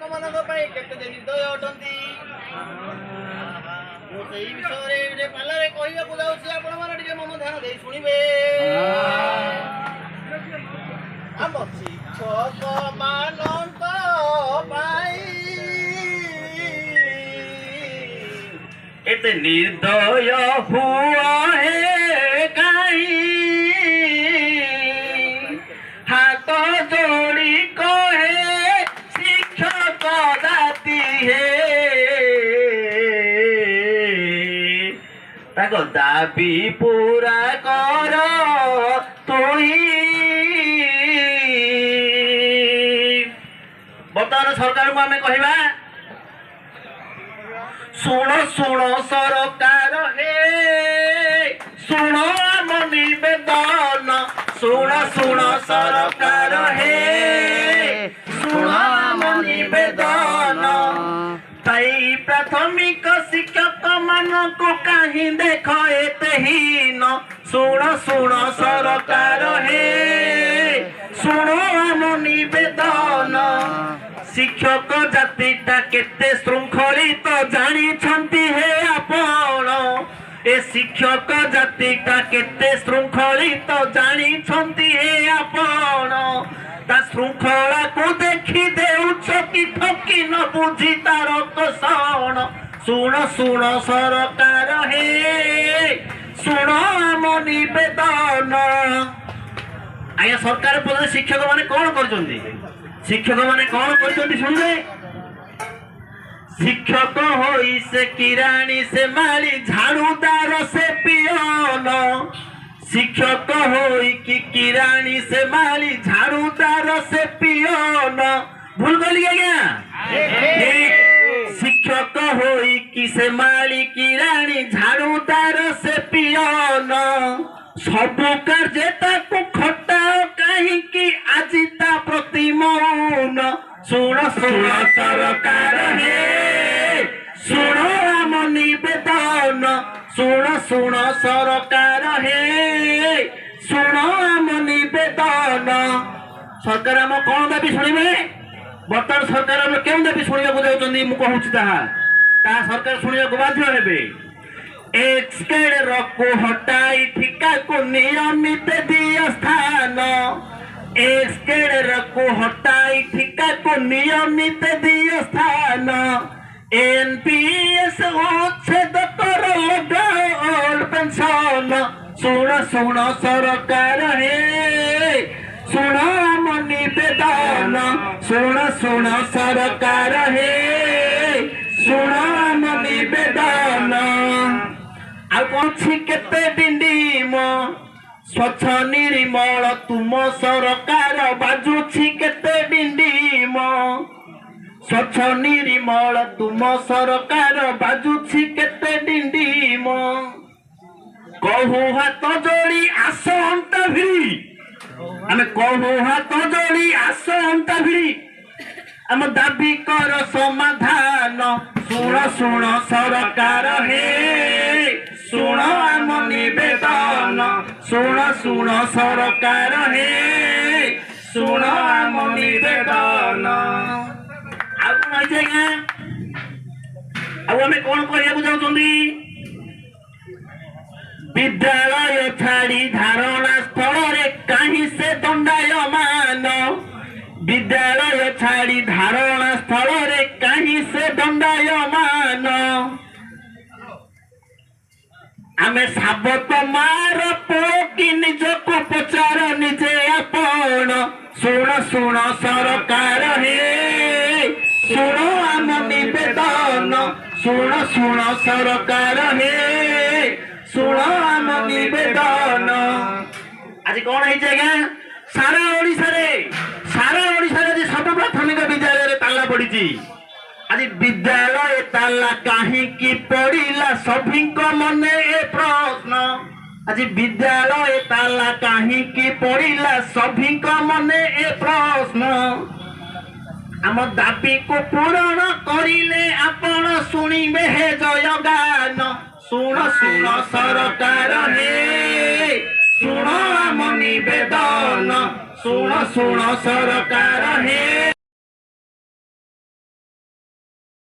ମାନଙ୍କ ପାଇଁ କେତେ ନିର୍ଦ୍ଦୟ ଅଟନ୍ତି ମୁଁ ସେଇ ବିଷୟରେ ପାଲାରେ କହିବାକୁ ଯାଉଛି ଆପଣମାନେ ଟିକେ ମନ ଧ୍ୟାନ ଦେଇ ଶୁଣିବେ। ଆମ ଶିକ୍ଷକ ମାନଙ୍କ ପାଇଁ एते निर्दय हुआ है कहीं हाथ जोड़ी कहे शिक्षक जाती है ताको दाबी पूरा कर तू ही। बर्तमान सरकार को आम कहवा सुनो सुनो सरकार हे सुनो आम निवेदन सुनो सुनो सरकार हे सुनो आम निवेदन ताई प्राथमिक शिक्षक मान को कहीं देख एते हीन सुनो सुनो सरकार हे सुनो आम निवेदन शिक्षक जातिटा केते श्रृंखलित जानी छंती है आपण ए शिक्षक जातिटा केते श्रृंखलित जानी छंती है आपण ता श्रृंखला को देखी देउछ कि ठकी न बुझी तार कसन सुन सुन सरकार हे सुन आम निवेदन। आया सरकार पद शिक्षक माने कौन करछंती शिक्षक माने कौन कहते शुणिले शिक्षक होई से किराणी से माली झाड़ूदार से पियन शिक्षक होई कि किराणी से माली झाड़ूदार से पियन भूल गली क्या शिक्षक होई कि से माली किराणी झाड़ूदार से पियन सबु कार्य को खटाओ कहीं कि আজি ता प्रति मौन सुन सुन सरकार हे सुन आम निवेदन सुन सुन सरकार हे सुन आम निवेदन। सरकार आम कौन दाबी शुणे बर्तमान सरकार आम क्यों दाबी शुणा जाऊँगी मुझे सरकार शुणा बाध्य हे एक्सकेड को हटाई ठिका को नियमित दिया स्थान एक्सकेड को हटाई ठिका को नियमित दिया स्थान एनपीएस उच्छेद कर ऑल पेंशन सुन सुन सरकार हे सुन आम निवेदन सुन सुन सरकार हे सुन आम निवेदन। आ कौन केते डिंडीम स्वच्छ निर्मल तुम सरकार बाजुछि केते डिंडीम स्वच्छ निर्मल तुम सरकार बाजुछि केते डिंडीम कहू हाथ जोड़ी आस अंता भिड़ी आमे कहू हाथ जोड़ी आस अंता भिड़ी आम दाबी कर समाधान सुन सुन सरकार हे सुन आम निवेदन सुन सुन सरकार हे सुन आम निवेदन। आम कौन कहू चाहते विद्यालय छाड़ी धारणा स्थल कहीं से दंडायमान विद्यालय छाड़ी धारणा स्थल कहीं से दंडायमान आमे साबत मार पोकी निज को पचार निजे आपण सुन सुन सरकार हे सुन आम निवेदन सुन सुन सरकार हे सुन आम निवेदन। आज कौन है सारा ओडिशा रे सब प्राथमिक विद्यालय ताला पड़ी आज विद्यालय ताला कहीं पड़िला सभी मने ए प्रश्न आज विद्यालय ताला कहीं पड़िला सभी मने ए प्रश्न आम दाबी को पूरण करिले आपण शुणिबे हे जयगान सुन सुन सरकार हे सुन आम निवेदन सुन सुन सरकार हे।